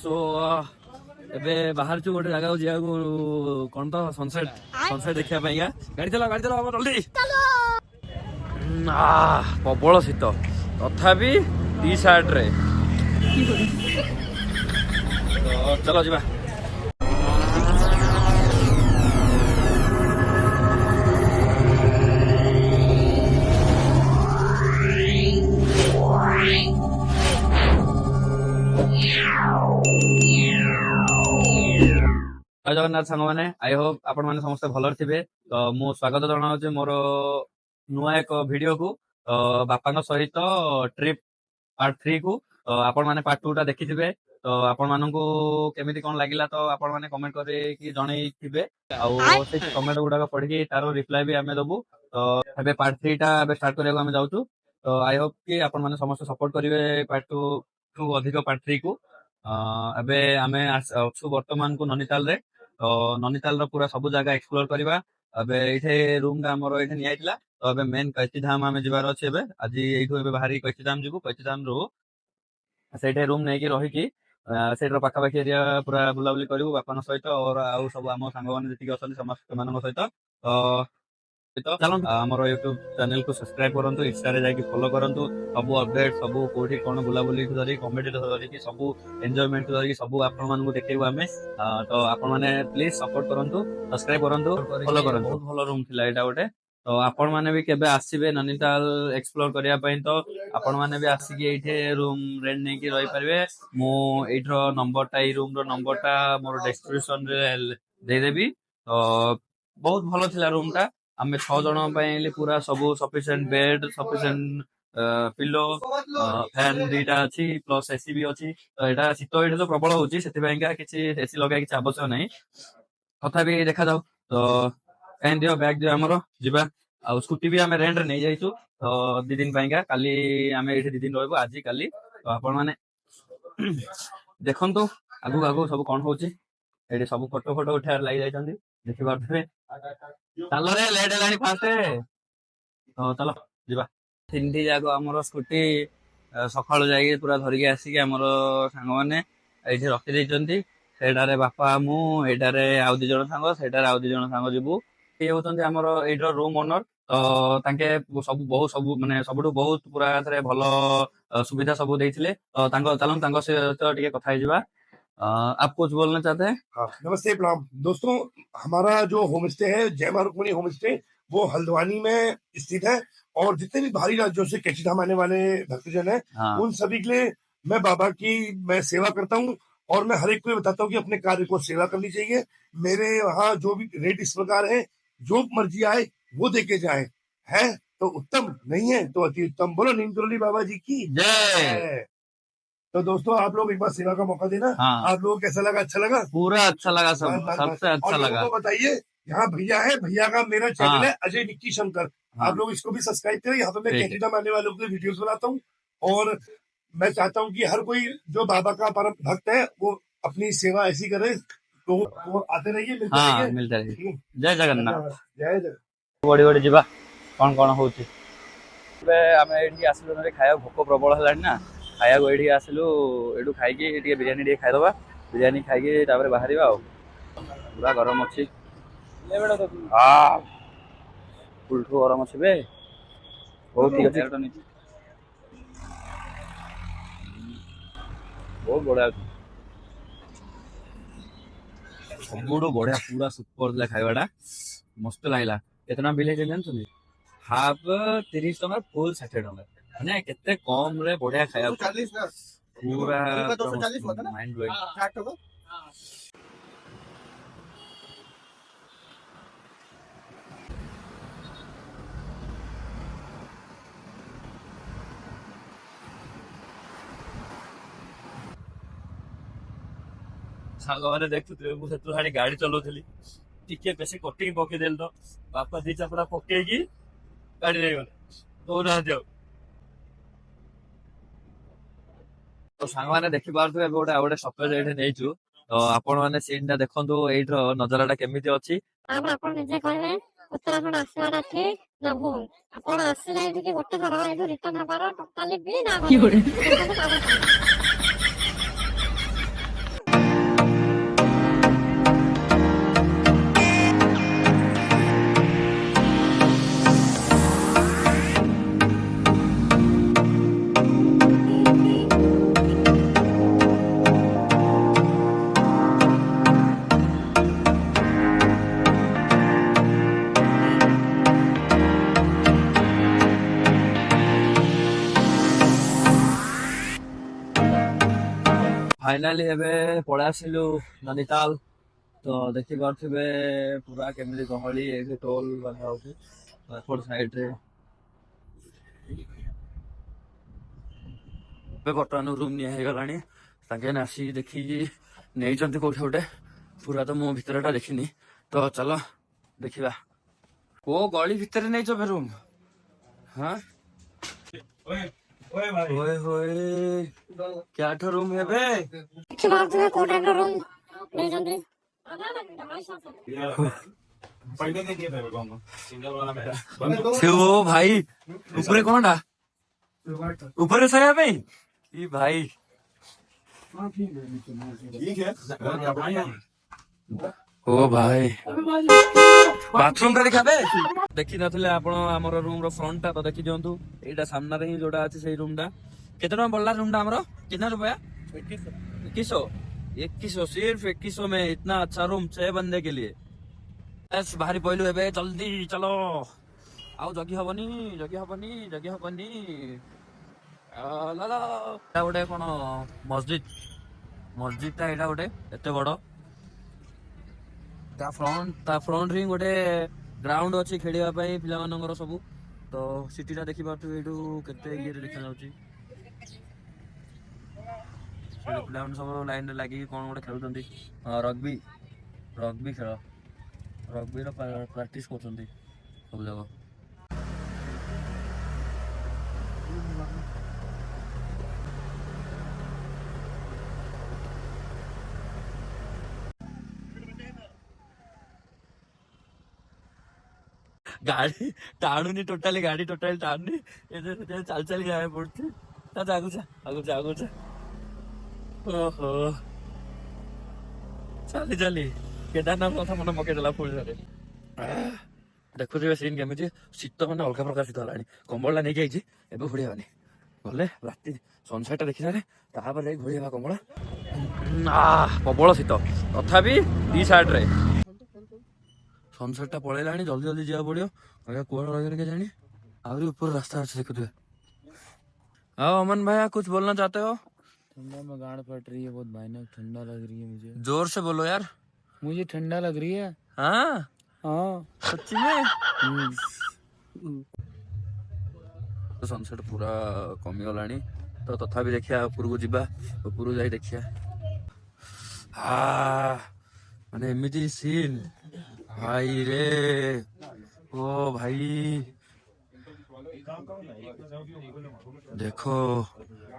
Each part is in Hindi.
सो ଏବେ ବାହାରୁଛୁ ଗୋଟେ ଜାଗାକୁ ଯିବାକୁ କଣ ତ ସନସେଟ ଦେଖିବା ପାଇଁକା। ଗାଡି ଚଲା ଆମର ଜଲ୍ଦି। ପ୍ରବଳ ଶୀତ ତଥାପି ଟି ସାର୍ଟରେ ଚାଲ ଯିବା। जय जगन्नाथ सांग मैंने आई होप आपण मैंने समस्त भलर थे। तो मु स्वागत जनाऊँ मोर नुआ एक वीडियो को बापा सहित ट्रिप पार्ट 3 को। तो आपण मैंने पार्ट 2 टा देखी थे। तो आपण मानू केमिति कौन लगिला तो आपण मैंने कमेंट करे कि जणई थिबे से कमेंट गुड़ाक पढ़ी तार रिप्लाई भी आम दबू। तो एबे पार्ट 3 टा स्टार्ट करने आम जाऊँ। तो आई होप कि आपण मैंने समस्त सपोर्ट करेंगे पार्ट 2 टू अधिक पार्ट 3 को। एबे आमे अच्छु वर्तमान को नैनीताल रे। तो नैनीताल पूरा सब जगह एक्सप्लोर करवा। अबे ये रूम टा हमर ये नियाइतला। तो अबे मेन कैचीधाम आमे जिबार अछि। एबे आज एठु एबे बाहरी कैचीधाम जिबु। कैचीधाम रो सेठे रूम नेकी रहिकी सेठर पाखापाखि एरिया पूरा बुलाबुली करू बापा सहित और आउ सब आम सांग मैंने जी अच्छा समस्त मान सहित। तो चलो आमर यूट्यूब चैनल को सब्सक्राइब करंतु, इंस्टा रे जाके फॉलो करंतु। सब अपडेट सब कोठी कोन बुलाबुली धरी कॉमेडी धरी सब एंजॉयमेंट धरी सब आपण मानकु देखेबु आमे। तो आपण माने प्लीज सपोर्ट करंतु, सब्सक्राइब करंतु, फॉलो करंतु। बहुत भलो रूम थिला एटा गोटे। तो आपण माने भी केबे आसीबे नैनीताल एक्सप्लोर करिया पई तो आपण माने भी आसीकी एठे रूम रेंट नै की रहि परबे। मो एठरो नंबर टा रूम रो नंबर टा मोर डिस्क्रिप्शन रे दे देबी। तो बहुत भलो थिला रूम टा। आमे 6 जण पई पूरा सब sufficient bed sufficient pillow fan दीटा अछि प्लस एसी भी अछि। तो एटा शीत एठे तो प्रबल होची सेति पई का किछि एसी लगा किछि आवश्यक नै। तथापि देखा जाऊ। तो काइन दियो बैग दियो हमरो जिबा। आ स्कूटी भी आमे रेंट रे नै जाइछु। तो 2 दिन पई का काली आमे एठे 2 दिन रहबो आजि काली। तो आपण माने देखंतु आगु आगु सब कोन होची। एठी सब फोटो फोटो उठार लागि जाइछन्ती देखि पारथबे। चलो रे लेट हेलानी फास्ट। तो चलो जिबा। 3 जागो हमरो स्कूटी सकाळु जाई पूरा धरिके आसी के हमरो सांग माने एठी रखि दैछन्ती। सेडारे बापा मु एडारे आउ 2 जण सांग सेडारे आउ 2 जण सांग जिबु। ए होतन्ती हमरो एडर रूम ओनर। तो तांके सब बहुत सब माने सबटु बहुत पूरा थरे भलो सुविधा सब देइथिले। तो तांको चलन तांको से तो टिके कथा हे जिबा। आप कुछ बोलना चाहते हैं? हाँ, नमस्ते प्रणाम दोस्तों। हमारा जो होम स्टे है जय मां रुक्मिणी होम स्टे वो हल्द्वानी में स्थित है। और जितने भी बाहरी राज्यों से कैचीधाम आने वाले भक्तजन हैं उन सभी के लिए मैं बाबा की मैं सेवा करता हूँ। और मैं हर एक को बताता हूँ कि अपने कार्य को सेवा करनी चाहिए। मेरे वहाँ जो भी रेट इस प्रकार है, जो मर्जी आए वो देके जाए। है तो उत्तम, नहीं है तो अति उत्तम। बोलो नीमकरोली बाबा जी की जय। तो दोस्तों आप लोग एक बार सेवा का मौका देना। आप लोगों को कैसा लगा? अच्छा लगा? पूरा अच्छा लगा। सबसे अच्छा लगा। बताइए यहाँ भैया है, भैया का मेरा चैनल है अजय निक्की शंकर। आप लोग इसको भी सब्सक्राइब करें। यहाँ पे मैं कैचीधाम आने वालों के वीडियोस बनाता हूँ। और मैं चाहता हूँ कि हर कोई जो बाबा का परम भक्त है वो अपनी सेवा ऐसी करे। तो वो आते रहिए, मिलते रहिए। जय जगन्नाथ। जय जगन्नाथ। बड़ी बड़ी जीवा कौन कौन होची। आमे एठी आसिलु रे खाया भोक प्रबल हलानी ना। खाया को एठी आसिलु एठू खाइकी टिके बिरयानी टिके खाइदबा। बिरयानी खाइकी तापर बाहरिबा। पूरा गरम अछि। फुलठू गरम अछि बे। बहुत ठीक अछि। बहुत बढ़िया। सबुठू बढ़िया पूरा सुपर दिला खाइबाटा मस्त लागला। केतना बिल हे जानछनी? हाफ 30 टका फुल 60 टका। माने केते कम रे बढ़िया खाया। 40 ना पूरा 240 होता ना माइंड ब्लोइंग। 60 टका। सांग माने देखुथुबे मु सेतु हाडी गाड़ी चलाउथली टिके बेसी कटिंग पके देल। तो बापा 2 चापड़ा पकेकी गाड़ी रे गले। तो ना जाओ। तो सांग माने देखि पारथुबे गोटे आउटे सपेज एठे नेइछु। तो आपण माने सीन टा देखंतु एठरो नजाराटा केमिति अछि। अब आपण निजे कहले उत्तराखंड आसीबाटा ठीक ना भूल। आपण आसीले एठी कि गोटे थरा एठो रिटर्न हबार टोटली भी ना। फाइनाली एबे पळा आसिलु नैनीताल तो देखि पारथिबे पूरा केमिति गहली एबे टोल बना होउछि एपट साइड रे ଏବେ ବର୍ତ୍ତମାନ ରୁମ୍ ନିଆ ହେଇଗଲାଣି ତାଙ୍କେ ଆସି ଦେଖିକି ନେଇଛନ୍ତି କୋଉଠି ଗୋଟେ ପୁରା ତ ମୁଁ ଭିତରଟା ଦେଖିନି ତ ଚାଲ ଦେଖିବା କୋଉ ଗଳି ଭିତରେ ନେଇଛ ଫେ ରୁମ୍ ହଁ ହୋଏ ହୋଏ କ୍ୟାଠ ରୁମ୍ ହେବେ କିଛି ଭାବୁଥିବେ କୋଉ ଟାଇପ୍ ର ରୁମ୍ ନେଇଛନ୍ତି। ସେ ଓ ଭାଇ ଉପରେ କଣଟା ଉପରେ ଶୋଇବା ପାଇଁ ई भाई ओ भाई बाथरूम टा देखाबे देखि नथिले आपण हमर रूम रो फ्रंट टा तो देखि दियंतु एटा सामना रे ही जोडा अछि सेही रूम टा केते टका पड़ला रूम टा हमरो कितना रुपया 2100 सिर्फ 2100 में इतना अच्छा रूम 6 बंदे के लिए बस बाहरी पहलू एबे जल्दी चलो आओ जगी हबनी गोटे कौन मस्जिद टा एटा गोटे एते बड़ ता फ्रंट रे गोटे ग्राउंड अच्छी खेलिया पिला मानकर सब तो सिटी टा देखि पारथु एटू केते इए रे देखा जाउची पिला मन सब लाइन रे लागि कोन गोटे खेलुचंती रग्बी खेल रग्बी रो प्रैक्टिस करचंती सब जगह गाड़ी टाणुनी टोटाली गाड़ी टोटाली टाणुनी चल चल जाए पड़ती आगु ओहो चली चली केदारनाथ कथा मन पकईदेला पुणी थे देखुवे सीन केमी शीत मैंने अलग प्रकार शीत है कंबला नहीं जाइए एवं घोड़ानी गले राति सनसेट देखी सारे तापर घोड़ा कंबला प्रबल शीत तथापि दी साइड रे सनसेट टा पड़ेगा जल्दी जल्दी जावा पड़ो कौन रही के जानी आहरी ऊपर रास्ता अच्छे देखुए आओ अमन भाई कुछ बोलना चाहते हो ठंडा में गाड़ फट रही है बहुत भयानक ठंडा लग रही है मुझे जोर से बोलो यार मुझे ठंडा लग रही है हाँ हाँ सच्ची में तो सनसेट पूरा कमी गलानी तो तथापि देखिया ऊपर को जीवा ऊपर जाई देखिया माने एमिति सीन भाई रे ओ भाई देखो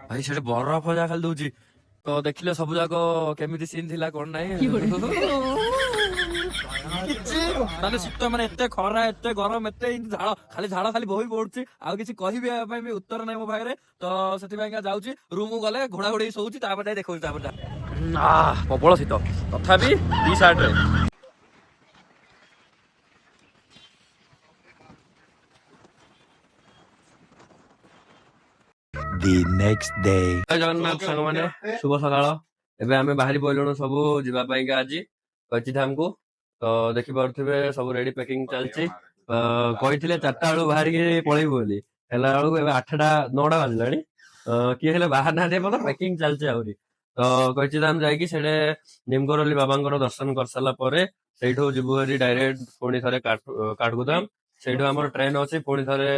भाई से बरफ जा खाली दौची तो देखिले सब जाक केमिति सीन थिला कोन नाही माने शीत माने एते खरा एते गरम एते झाड़ खाली बही पड़ुची आ किछि कहिबे पई भी उत्तर नै मो भागरे तो सेति भाई जाउची रूम गले घोड़ा घोड़ी सोउची तापर जाई देखौ तापर प्रबल शीत तथापि टी शर्ट रे The next day. जगन्नाथ सांग माने शुभ सकाळ एबे आमे बाहरी पइलुनो सब जिबा पई का आजी कच्ची धाम को तो देखि पारथिबे सब रेडी पैकिंग चलची कहिथिले 4टा बेलु बाहरी के पळेइ बोली हेला बेलु एबे 8टा 9टा बाजलानी कि हेले बाहर ना दे पता पैकिंग चलची आउरी तो कच्ची धाम जाई कि सेडे निमकरली बाबांकर दर्शन कर साला परे सेठो जिबुहरी डायरेक्ट पुणी थरे काठगोदाम सेठो हमर ट्रेन अछि पुणी थरे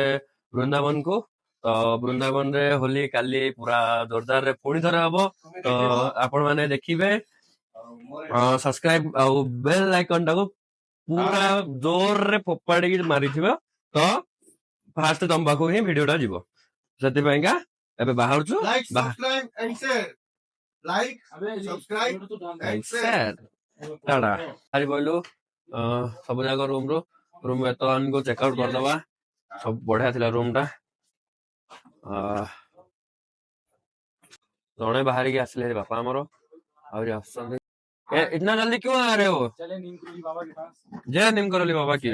वृंदावन को तो वृंदावन रे होली काली पूरा जोरदार रे पुणी थरे हबो तो आपण माने देखिबे सब्सक्राइब आउ बेल आइकन टाको पूरा जोर रे फोपाड़ी की मारिथिबो तो फास्ट तम बाको ही वीडियोटा जीवो सेति पयका एबे बाहर छु like subscribe and share like subscribe and share Tata आरि बोलू सब जाक रूम एतन को चेकआउट कर दबा सब बढ़िया थिला रूम टा जड़े बाहर के आसले बापा हमरो और इतना जल्दी क्यों आ रहे हो चले नीम करोली बाबा के पास जय नीम करोली बाबा की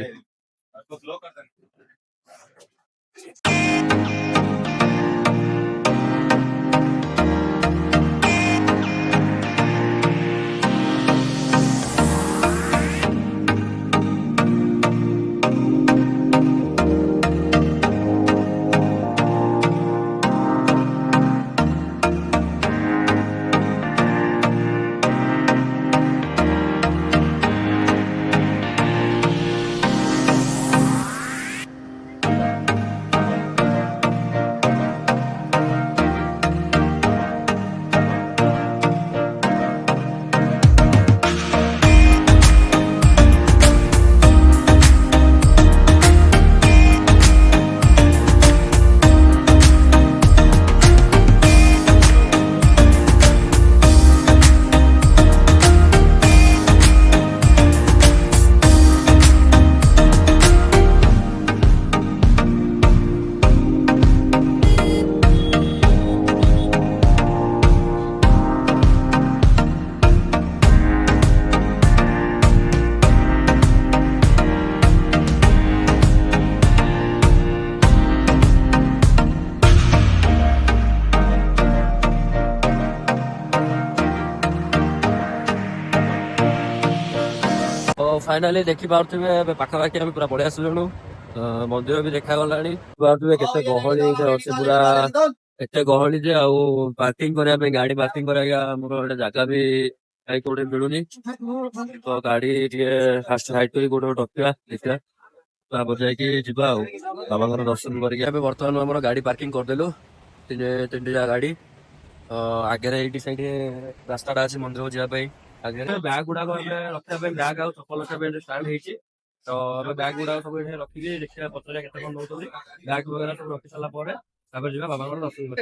फाइनाली देखी पारे पाखापाखि आम पूरा पड़े आसलु मंदिर भी देखा गलानी पारे केते गहली अच्छे पूरा एते गहली जे आउ पार्किंग करने गाड़ी पार्किंग करा मोर गोटे जगह भी कहीं कोटे मिलूनी तो गाड़ी फास्ट हाइट कर गोटे रखा देखा जाकि जीवा बाबा दर्शन करके बर्तमान आम गाड़ी पार्किंग करदेलु तीन गाड़ी आगे ये सैड रास्ता अच्छे मंदिर को जावाई आगे बैग गुड़ाक रखा बैग आउ चप्पल रखा स्टार्ट होती तो बैग गुड़ाक सब रखिकी देखिए पचारे के नौ बैग वगैरह सब रखी सारा जा बाबा दर्शन कर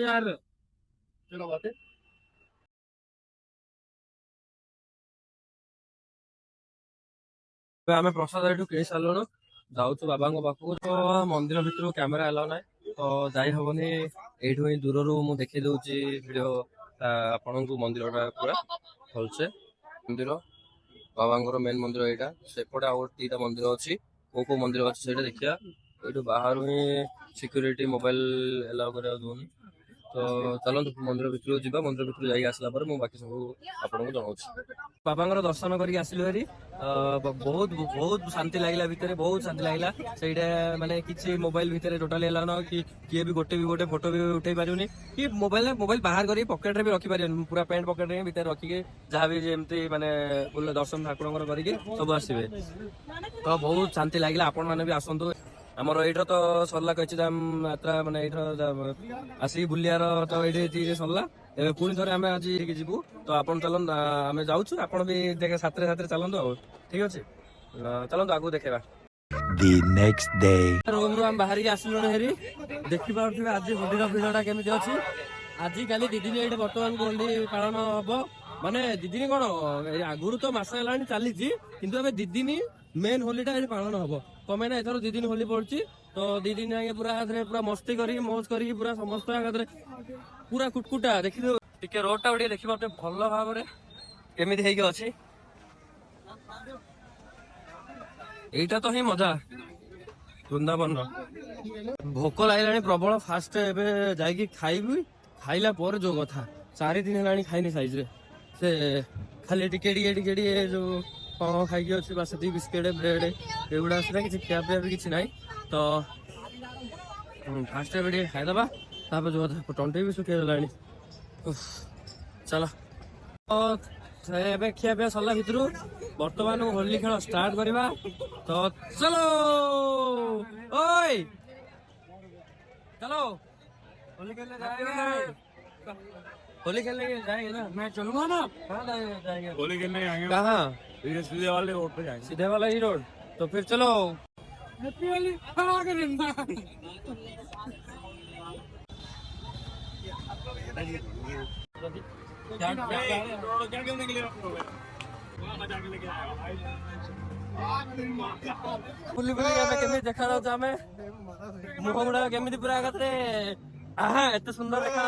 यार चलो बात आम प्रसाद ये किणी सारू जाऊँ बाबा पाखक तो मंदिर भितर कैमेरा अलाउ ना तो जाई हबनी एठू ही दूर मुझे देखी दूसरी वीडियो आपण को मंदिर पूरा भलसे मंदिर बाबा मेन मंदिर यहाँ सेपटे आउ दीटा मंदिर अच्छी को मंदिर अच्छी से देखिया ये बाहर ही सिक्योरिटी मोबाइल एलाउ कर दूनी तो चलते मंदिर भितर जा मंदिर भितर जाइए आसला बाकी सब आपको जनाऊँ बाबा दर्शन करके आसिलु हेरी बहुत बहुत शांति लगे भितर बहुत शांति लगे से माने किसी मोबाइल भितर टोटाली एलाउ ना कि किए भी गोटे फोटो भी उठे पारूनी कि मोबाइल बाहर कर पकेट रे भी रखी पारे पूरा पैंट पकेट रे भितर रखिके जहाँ भी जमती माने दर्शन ठाकुर करके सब आसवे तो बहुत शांति लगे आपण मैंने भी आसतु आमर ये तो सरला कही यात्रा माने आसिक बुलियार तो ये सरला पुणी थे आम आज जीवु तो आपन चलन आम जाऊँ आप भी देखे साथ चलतु ठीक अच्छे चलतु आगू देखा The next day. रूम रू आम बाहर आसलु हेरी देखी पारे आज होली भिड़टा केमी अच्छी आज कल दी दिन ये बर्तमान होली पालन हम माने दी दिन कौन आगुरी तो मस है चली कितु ए दी दिन मेन होलीटा ये पालन हम कमे ना एथर दी दिन होली पड़ी तो दी दिन आगे पूरा पूरा मस्ती करी मौज करी पूरा समस्त पूरा कुटकुटा देखी टे रोडटा देखी पारे भल भाव केमी अच्छी यहीटा तो ही मजा वृंदावन भोक लगे प्रबल फास्ट जाकि खाइबी खाइला पर जो कथा 4 दिन है खाइनी साइज रे से खाली टिके जो कौन खाई अच्छी बास बिस्केट ब्रेड एगुड़ा आसला कि खिया पिया भी किसी ना तो फास्ट खाईदबा जो टंटे भी सुखी गला चलो खिया पिया सरला भितर बर्तमान होली खेल स्टार्ट करवा तो चलो ओए चलो होली खेलने जाएंगे होली खेलने जाएंगे ना मैं चलूंगा ना कहाँ जाएंगे होली खेलने आएंगे कहाँ सीधे वाले रोड पे जाएंगे सीधे वाला ही रोड तो फिर चलो हैप्पी होली देखा मुह गुड़ा केमी पूरा एत सुंदर देखा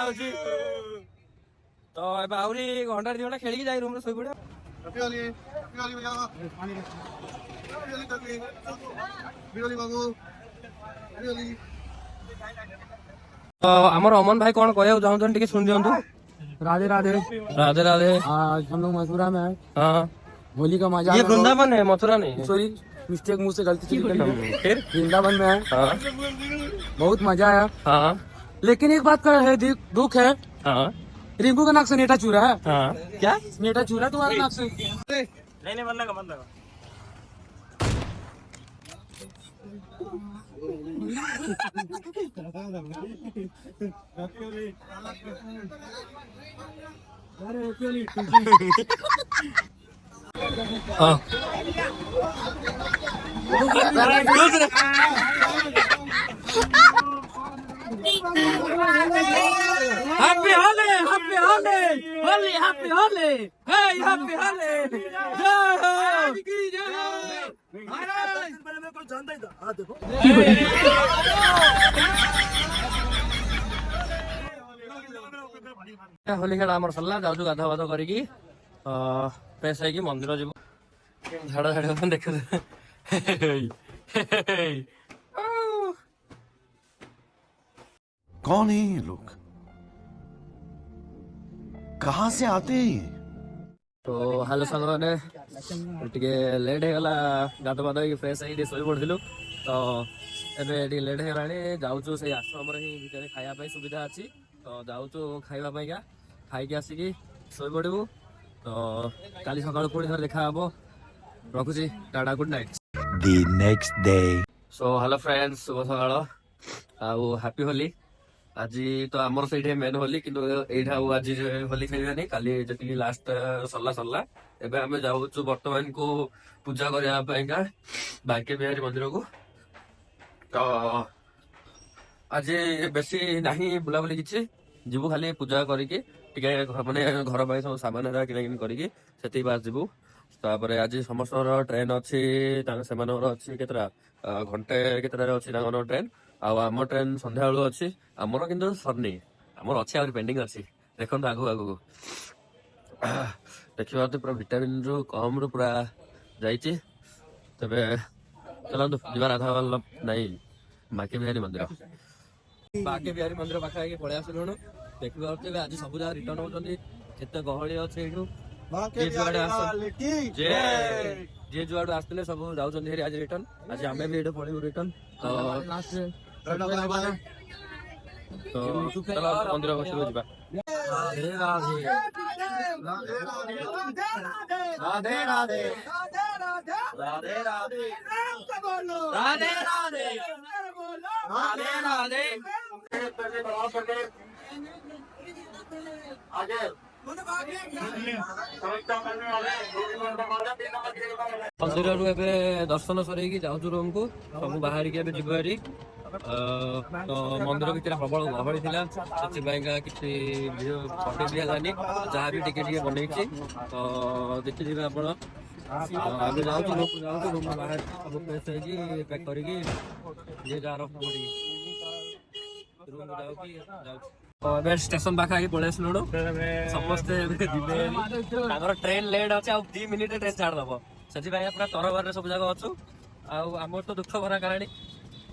तो आहरी घंटा 2 घंटा खेल जाए रूम शो पड़ा तो आमर अमन भाई कौन कह चाहते शुणी दिंतु राधे राधे राधे राधे आज हम लोग मथुरा में है हाँ होली का मजा ये वृंदावन है मथुरा नहीं सॉरी मिस्टेक मुझसे गलती चली गई फिर वृंदावन में है हाँ बहुत मजा आया हाँ लेकिन एक बात का है दुख है हाँ रिंकू का नाक से नेटा चूरा है हाँ क्या नेटा चूरा तुम्हारे नाक से नहीं मन लगा हाँ Happy Holi! Happy Holi! Holi! Happy Holi! Hey! Happy Holi! Holi खेल आम सरला जाऊ गाधा बाधा करी फ्रेश हो मंदिर जीव झाड़ झाड़ देख कौन है ये लोग? कहाँ से आते हैं ये? तो हेलो सांग मैंने टे लेट होगा गाध पाद फ्रेश हो शो पड़ू तो एवं लेट होगा जाऊँ से आश्रम ही भितर खावाई सुविधा अच्छी तो जाऊँ खावाई खाई आसिकी शो पड़ू तो काली सकाल पुणी थोड़ा देखा हम रखुची tata good night The next day. So hello friends शुभ सकाल आउ हैप्पी होली आज तो आमर से मेन होली कि आज होली खेलवानी काली जी लास्ट सरला सरला एबे आम जाऊँ बर्तमान को पूजा करने बांके बिहारी मंदिर को तो आज बेसी नहीं बुलाबुली किसी जीवु खाली पूजा करके माने घर पर सब सामान किणाकिणी करके से बास जीवु तापर आज समस्त ट्रेन अच्छी अच्छी केतरा घंटे केतरा अच्छी ट्रेन आम ट्रेन संध्या बेलू अच्छी आमर किंतु सरनी आमर अच्छी आगे पेंडिंग अच्छी देखो आगु आगु देखा तो पूरा विटामिन रु कम रु पूरा जाइए तबे चलतु जीवार आधा वाला नहीं बांके बिहारी मंदिर बांके बिहारी मंदिर पाखे पलि आसलुणु देखिए आज सब जगह रिटर्न होती केते गहली अच्छे जे जुआड़ आसते सब जाऊँ आज रिटर्न आज आम भी पलू रिटर्न तो चलो मंदिर बस जा राधे राधे राधे राधे राधे राधे राधे मंदिर दर्शन सर जाऊँ रूम को सब बाहर के जीवारी तो मंदिर भितर प्रबल गहली थी किसी पटे भी है जहाँ भी टिके बनई तो देखिए आप जाऊँ रूम बाहर सब फ्रेश पैक करके स्टेशन पाखे पलि आसलुणु समस्ते ट्रेन लेट अच्छे 2 मिनिट ट्रेन छाड़देव से पूरा तरबार सब जगह अच्छु आम तो दुख भरा कहानी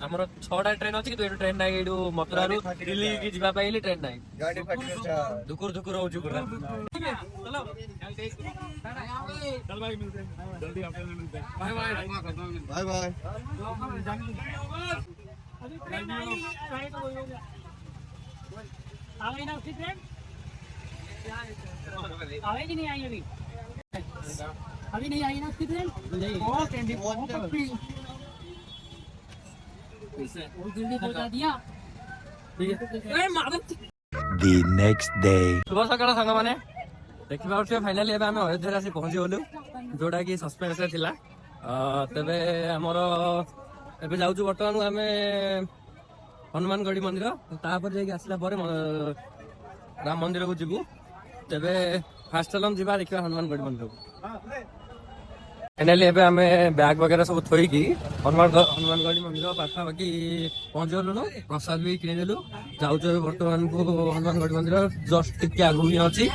आमर 6टा ट्रेन अच्छी कि ट्रेन ना ये मथुरा दिल्ली की जावाई ट्रेन ना दुकुर दुकुर हो बाय बाय आएगी नहीं आई अभी नहीं आई ना उसकी ट्रेन जल्दी पहुंचा दिया The next day. शुभ सकाल सांग मैंने देखिए फाइनाली आम अयोध्या आसी पहुंची गलु जोटा कि सस्पेन्स थिला तेबे हमर एबे जाउछु बर्तमान आम हनुमानगढ़ी मंदिर तापर जाके आसला पर राम मंदिर को जीवु तेबे फास्ट चलन जीवा देखिए हनुमानगढ़ी मंदिर को फाइनाली एबे आम बैग वगैरह सब थोईकी हनुमानगढ़ी मंदिर पाखापाखि पहुंच गलु प्रसाद भी किनेदेलु जाऊँ बर्तमान को हनुमानगढ़ी मंदिर जस्ट टिके आगु ही अच्छी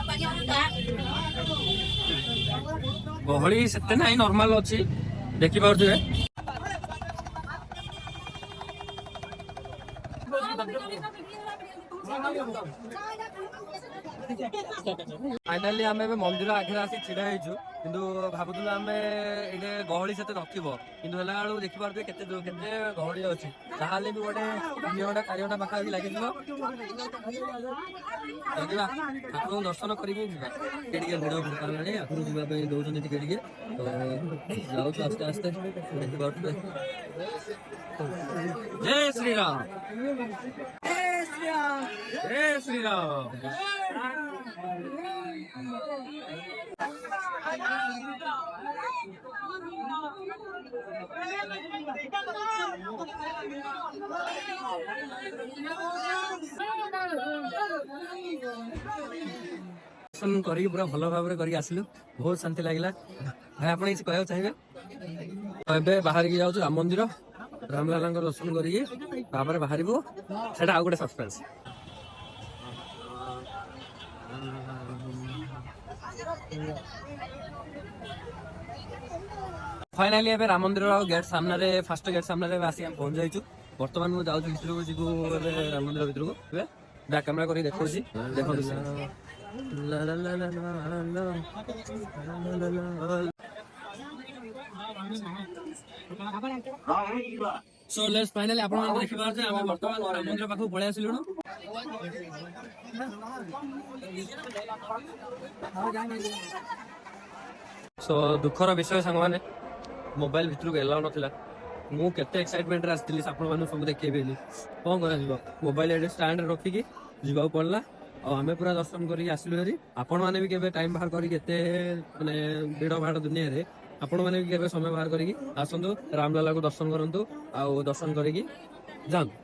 गहली से ना नॉर्मल अच्छी देखी पारे फाइनाली आम मंदिर आगे आसी छिड़ा किंतु भावुलु आम ये गहली से नथिबो किंतु हला बेलू देखि पारे केते गहली अच्छी ताले भी गोटे 3 घंटा 4 घंटा पाखापाखि लगे ठाकुर दर्शन करें भिड़ भूल आखिर जावाई दौरान टे तो जाऊँ आस्ते आस्ते देखि पारे जय श्री राम जय श्री राम करी पूरा भल भाव में आसलु बहुत शांति लगे भाई आप कह चाहिए बाहर की जाऊँ राम मंदिर रामलाला दर्शन कर बाहर से आउ गोटे सस्पेन्स फाइनाली एबे राम मंदिर गेट सामने फास्ट गेट सामने आसी पहुंच जाइछु बर्तमान मु जाउछु भितर को जीवु एबे राम मंदिर भितर को बैक कैमरा करी देखो छी देखो ला ला ला ला ला ला ला ला ला। So let's finally ଆପଣ ମାନେ ଦେଖିପାରୁଥିବେ ଆମେ ବର୍ତ୍ତମାନ ରାମ ମନ୍ଦିର ପାଖକୁ ପଳେଇ ଆସିଲୁଣୁ। So ଦୁଃଖର ବିଷୟ ସାଙ୍ଗମାନେ ମୋବାଇଲ ଭିତରକୁ ଏଲାଉ ନଥିଲା। ମୁଁ କେତେ ଏକ୍ସାଇଟମେଣ୍ଟରେ ଆସିଥିଲି ଆପଣ ମାନଙ୍କୁ ସବୁ ଦେଖେଇବି ବୋଲି। କଣ କରାଯିବ ମୋବାଇଲ ଏଠି ଷ୍ଟାଣ୍ଡରେ ରଖିକି ଯିବାକୁ ପଡିଲା। ଆଉ ଆମେ ପୁରା ଦର୍ଶନ କରିକି ଆସିଲୁ ହେରି। ଆପଣ ମାନେ ବି କେବେ ଟାଇମ ବାହାର କରିକି ଏତେ ମାନେ ଭିଡ ଭାଡ ଦୁନିଆରେ ଆପଣ ମାନେ ବି କେବେ ସମୟ ବାହାର କରିକି ଆସନ୍ତୁ ରାମଲାଲାକୁ ଦର୍ଶନ କରନ୍ତୁ ଆଉ ଦର୍ଶନ କରିକି ଯାଆନ୍ତୁ।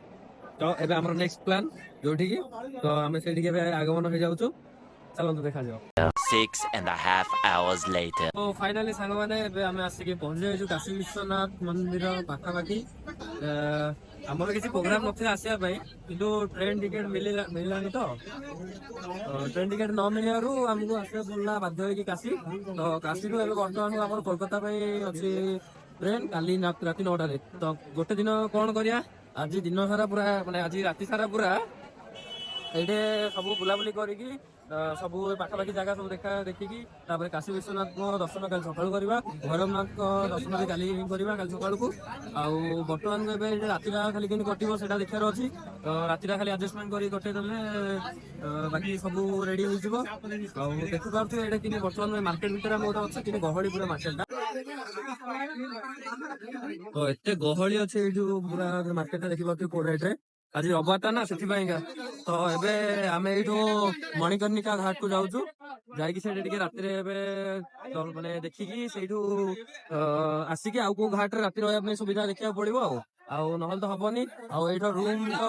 ତ ଏବେ ଆମର ନେକ୍ସଟ ପ୍ଲାନ୍ ଯୋଉଠିକି ତ ଆମେ ସେଇଠିକି ଏବେ ଆଗମନ ହେଇଯାଉଛୁ। ଚାଲନ୍ତୁ ଦେଖାଯାଉ। 6.5 hours later. ତ ଫାଇନାଲି ସାଙ୍ଗମାନେ ଏବେ ଆମେ ଆସିକି ପହଞ୍ଚି ଯାଇଛୁ କାଶୀ ବିଶ୍ୱନାଥ ମନ୍ଦିର ପାଖାପାଖି। ଆମର କିଛି ପ୍ରୋଗ୍ରାମ ନଥିଲା ଆସିବା ପାଇଁ କିନ୍ତୁ ଟ୍ରେନ ଟିକେଟ ମିଳିଲାନି ତ ଟ୍ରେନ ଟିକେଟ ନ ମିଳିବାରୁ ଆମକୁ ଆସିବାକୁ ପଡିଲା ବାଧ୍ୟ ହେଇକି କାଶୀ। ତ କାଶୀରୁ ଏବେ ବର୍ତ୍ତମାନ ଆମର କୋଲକାତା ପାଇଁ ଅଛି ଟ୍ରେନ କାଲି ରାତି 9ଟାରେ। ତ ଗୋଟେ ଦିନ କଣ କରିବା ଆଜି ଦିନ ସାରା ପୁରା ମାନେ ଆଜି ରାତି ସାରା ପୁରା ଏଇଠି ସବୁ ବୁଲାବୁଲି କରିକି ସବୁ ପାଖାପାଖି ଜାଗା ସବୁ ଦେଖିକି ତାପରେ କାଶୀ ବିଶ୍ୱନାଥଙ୍କ ଦର୍ଶନ କାଲି ସକାଳୁ କରିବା। ଭୈରବନାଥଙ୍କ ଦର୍ଶନ ବି କାଲି କରିବା କାଲି ସକାଳକୁ। ଆଉ ବର୍ତ୍ତମାନ ଏବେ ରାତିଟା ଖାଲି କେମିତି କଟିବ ସେଇଟା ଦେଖିବାର ଅଛି। ରାତିଟା ଖାଲି ଆଡଜଷ୍ଟମେଣ୍ଟ କରି କଟେଇ ଦେଲେ ବାକି ସବୁ ରେଡି ହେଇଯିବ। ଆଉ ଦେଖିପାରୁଥିବେ ଏଇଟା କିନ୍ତୁ ବର୍ତ୍ତମାନ ମାର୍କେଟ ଭିତରେ ଆମେ ଗୋଟେ ଅଛି କିନ୍ତୁ ଗହଳି ପୁରା ମାର୍କେଟଟା। ତ ଏତେ ଗହଳି ଅଛି ଏଇ ଯୋଉ ପୁରା ମାର୍କେଟଟା ଦେଖିପାରୁଥିବେ କୋଡାଇଟରେ ଆଜି ରବିବାରଟା ନା ସେଥିପାଇଁକା। ତ ଏବେ ଆମେ ଏଇଠୁ ମଣିକର୍ଣ୍ଣିକା ଘାଟକୁ ଯାଉଛୁ ଯାଇକି ସେଇଠି ଟିକେ ରାତିରେ ଏବେ ମାନେ ଦେଖିକି ସେଇଠୁ ଆସିକି ଆଉ କୋଉ ଘାଟରେ ରାତି ରହିବା ପାଇଁ ସୁବିଧା ଦେଖିବାକୁ ପଡିବ ଆଉ ନହେଲେ ତ ହବନି। ଆଉ ଏଇଠୁ ରୁମ ତ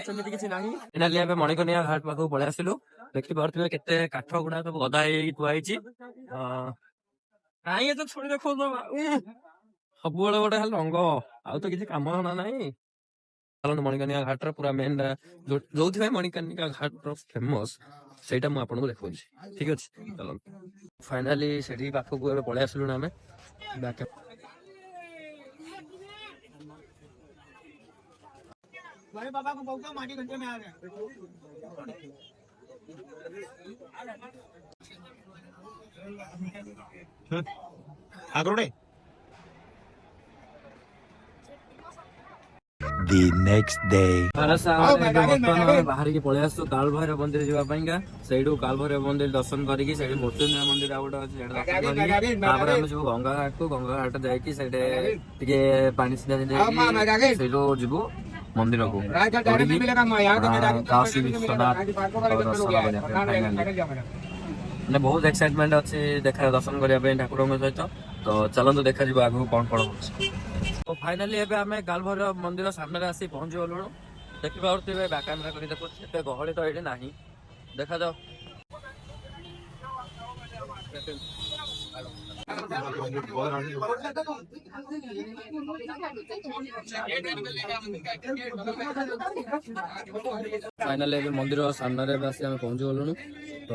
ସେମିତି କିଛି ନାହିଁ। ଫାଇନାଲି ଏବେ ମଣିକର୍ଣ୍ଣିକା ଘାଟ ପାଖକୁ ପଳେଇ ଆସିଲୁ। ଦେଖିପାରୁଥିବେ କେତେ କାଠ ଗୁଡା ସବୁ ଗଦା ହେଇକି ଥୁଆ ହେଇଛି। କାହିଁ ଏତେ ଛୁରୀ ଦେଖଉଛ ସବୁବେଳେ ଗୋଟେ ଖାଲି ରଙ୍ଗ ଆଉ ତ କିଛି କାମ ଧନ୍ଦା ନାହିଁ। ଚାଲନ୍ତୁ ମଣିକର୍ଣ୍ଣିକା ଘାଟର ପୁରା ମେନ୍ ଯୋଉଥିପାଇଁ ମଣିକର୍ଣ୍ଣିକା ଘାଟର ଫେମସ ସେଇଟା ମୁଁ ଆପଣଙ୍କୁ ଦେଖାଉଛି। ଠିକ ଅଛି ଚାଲନ୍ତୁ। ଫାଇନାଲି ସେଠି ପାଖକୁ ଏବେ ପଳେଇ ଆସିଲୁଣି ଆମେ। बड़े बाबा को बहुत माटी घंटे में आ रहे हैं The next day. ବାହାରିକି ପଳେଇ ଆସୁ କାଳଭୈରବ ମନ୍ଦିର ଯିବା ପାଇଁକା। ସେଇଠୁ କାଳଭୈରବ ମନ୍ଦିର ଦର୍ଶନ କରିକି ସେଇଠି ମୃତ୍ୟୁଞ୍ଜୟ ମନ୍ଦିର ଆଉ ଗୋଟେ ଅଛି ସେଇଟା ଦର୍ଶନ କରିକି ତାପରେ ଆମେ ଯିବୁ ଗଙ୍ଗା ଘାଟକୁ। ଗଙ୍ଗା ଘାଟ ଯାଇକି ସେଇଠି ଟିକେ ପାଣି ସିଧା ଦେଇକି ସେଇଠୁ ଯିବୁ ମନ୍ଦିରକୁ କାଶୀ ବିଶ୍ୱନାଥ ଦର୍ଶନ କରିବା ପାଇଁ। ମାନେ ବହୁତ ଏକ୍ସାଇଟମେଣ୍ଟ ଅଛି ଦର୍ଶନ କରିବା ପାଇଁ ଠାକୁରଙ୍କ ସହିତ। ତ ଚାଲନ୍ତୁ ଦେଖାଯିବ ଆଗକୁ କଣ କଣ ହଉଛି। ତ ଫାଇନାଲି ଏବେ ଆମେ କାଳଭୈରବ ମନ୍ଦିର ସାମ୍ନାରେ ଆସି ପହଞ୍ଚି ଗଲୁଣୁ। ଦେଖିପାରୁଥିବେ ବ୍ୟାକ୍ କ୍ୟାମେରା କରି ଦେଖୁଛି ଏତେ ଗହଳି ତ ଏଇଠି ନାହିଁ। ଦେଖାଯାଉ। ଫାଇନାଲି ଏବେ ମନ୍ଦିର ସାମ୍ନାରେ ଏବେ ଆସି ଆମେ ପହଞ୍ଚି ଗଲୁଣୁ। ତ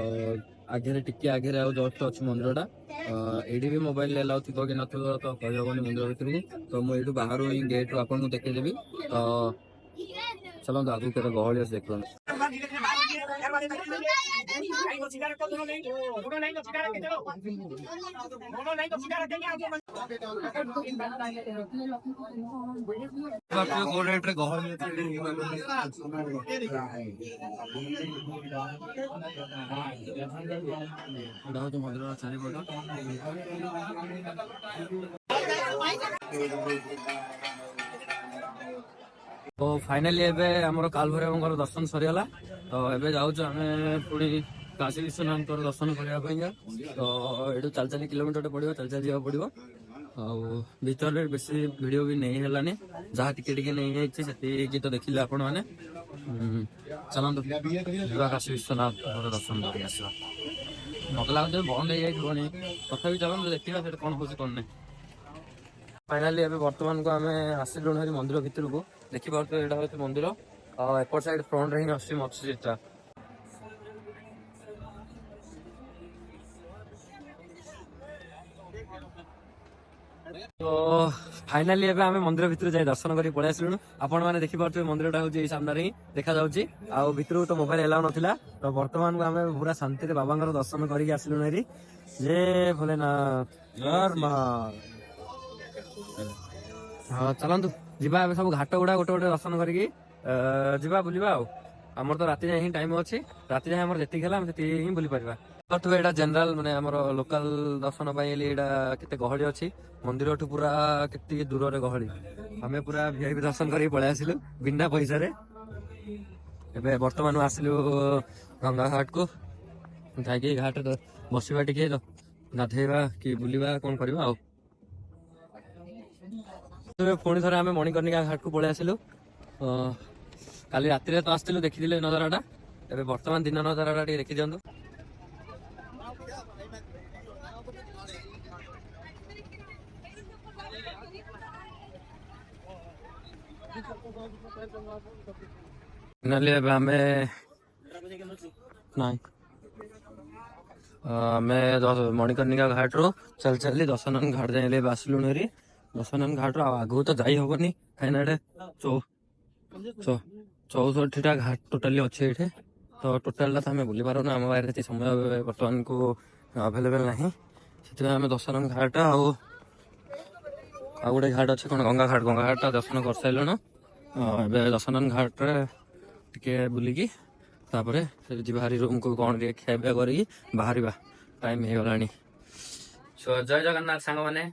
ଆଗରେ ଟିକେ ଆଗରେ ଆଉ ଜଷ୍ଟ ଅଛି ମନ୍ଦିରଟା। ଏଇଠି ବି ମୋବାଇଲ ଏଲାଉ ଥିବ କି ନଥିବ ତ କହିହବନି ମନ୍ଦିର ଭିତରକୁ। ତ ମୁଁ ଏଇଠୁ ବାହାରୁ ହିଁ ଗେଟ୍ ରୁ ଆପଣଙ୍କୁ ଦେଖେଇଦେବି। ତ ଚାଲନ୍ତୁ ଆଗକୁ କେତେ ଗହଳି ଅଛି ଦେଖନ୍ତୁ। ମନ୍ଦିର ଚାରିପଟ ତ ଫାଇନାଲି ଏବେ ଆମର କାଳଭୈରବଙ୍କର ଦର୍ଶନ ସରିଗଲା। ତ ଏବେ ଯାଉଛୁ ଆମେ ପୁଣି କାଶୀ ବିଶ୍ୱନାଥଙ୍କର ଦର୍ଶନ କରିବା ପାଇଁକା। ତ ଏଇଠୁ ଚାଲି କିଲୋମିଟର ପଡିବ ଚାଲି ଯିବାକୁ ପଡିବ। ଆଉ ଭିତରେ ବେଶୀ ଭିଡିଓ ବି ନେଇ ହେଲାନି ଯାହା ଟିକେ ଟିକେ ନେଇଯାଇଛି ସେତିକି ତ ଦେଖିଲେ ଆପଣ ମାନେ। ଚାଲନ୍ତୁ ଯିବା କାଶୀ ବିଶ୍ୱନାଥଙ୍କର ଦର୍ଶନ କରି ଆସିବା। ମତେ ଲାଗୁଛି ବନ୍ଦ ହେଇଯାଇଥିବଣି ତଥାପି ଚାଲନ୍ତୁ ଦେଖିବା ସେଠି କଣ ହଉଛି କଣ ନାହିଁ। ଫାଇନାଲି ଏବେ ବର୍ତ୍ତମାନକୁ ଆମେ ଆସିଲୁଣି ଭାରି ମନ୍ଦିର ଭିତରକୁ। ଦେଖିପାରୁଥିବେ ଏଇଟା ହଉଛି ମନ୍ଦିର। ଆଉ ଏପଟ ସାଇଡ ଫ୍ରଣ୍ଟରେ ହିଁ ଆସୁଛି ମତ୍ସ୍ୟଚିତ୍ରା। ତ फाइनाली एबे आमे मंदिर भितर जाई दर्शन करी पळै आसलुनु आपण माने देखि पारथु मंदिरटा होची एई सामने रे देखा जाउची आ भितरु तो मोबाइल एलाउ नथिला तो वर्तमान को आमे पूरा शांति रे बाबांगर दर्शन करी आसलुनु हेरी जय भोलेनाथ जय मा हाँ चलतु जीवा एबे सब घाट गुडा गोटे गोटे दर्शन करिकी जीवा बुलिबा आ आमर तो राति जाए ही टाइम अच्छी राति जाए आमर जेतिक होला सेति ही बुली परिबा तो एटा जनरल माने हमर लोकल दर्शन पाई एटा केते गहळी अछि मंदिर ठु पूरा केते दूर रे गहळी हमें पूरा वीआईपी दर्शन करी पळे आसिलु बिना पैसा रे एबे वर्तमान आसिलु गंगा घाट को जाके घाट बसिबा टिके गाधेबा कि बुलिबा कोन करबा आ पुणी थरे आमे मणिकर्णिका घाट को पळे आसिलु काली राति रे तो आस्तिलु देखिदिले नजाराटा एबे वर्तमान दिन नजाराटा टिके देखि दियंतु फाइनली एबे आमे नाइ आमे मणिकर्णिका घाट रो चल चली दशनन घाट जाइले आसिलु नेरी दशनन घाट रो आगु तो जाई हबनी काइना एडे 64टा घाट टोटली अच्छे एठे तो टोटाल तो आम बुली पार आम बाहर समय बर्तमान को अवेलेबल ना से आम दशनन घाट आ गोटे घाट अच्छे कौन गंगा घाट दर्शन कर सारे दशनन घाट रे टिके बुलिकी बाहरी रूम को कौन खाया करी बाहर टाइम हो गलानी सो जय जगन्नाथ सांग मैंने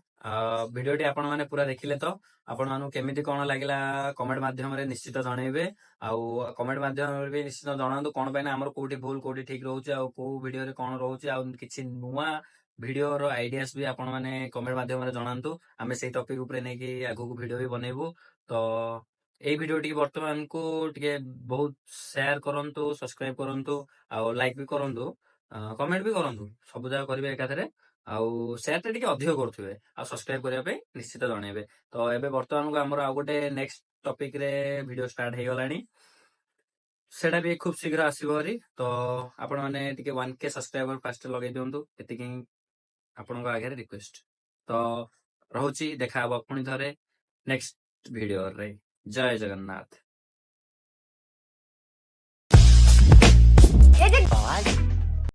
वीडियो टी आपण माने पूरा देखिले तो आपण मानु केमिति कोन लागिला कमेंट माध्यम रे निश्चित जणैबे आउ कमेंट माध्यम रे भी निश्चित जणांतु कोन पैना हमर कोठी भूल कोठी ठीक रहउची आ को वीडियो रे कोन रहउची आ किछि नुवा वीडियो रो आइडियास भी आपण माने कमेंट माध्यम रे जणांतु आमे सेही टॉपिक ऊपर नै कि आगु को वीडियो भी बनेबु तो एई वीडियो टी वर्तमान को टिके बहुत शेयर करंतु सब्सक्राइब करंतु आ लाइक भी करंतु कमेंट भी करंतु सब जगह करिवे एकाथरे आउ शेयर टे टिके अधिक करथुवे आ सब्सक्राइब करिया पे निश्चित जणैबे तो एबे वर्तमान को हमर आ गोटे नेक्स्ट टॉपिक रे वीडियो स्टार्ट हे गलानी सेटा भी खूब शीघ्र आसीबो हरी तो आपण माने टिके 1k सब्सक्राइबर फास्ट लगे दियंतु एतिकी आपनको आगे रिक्वेस्ट तो रहउची देखा अब पुणी थरे नेक्स्ट वीडियो रे जय जगन्नाथ।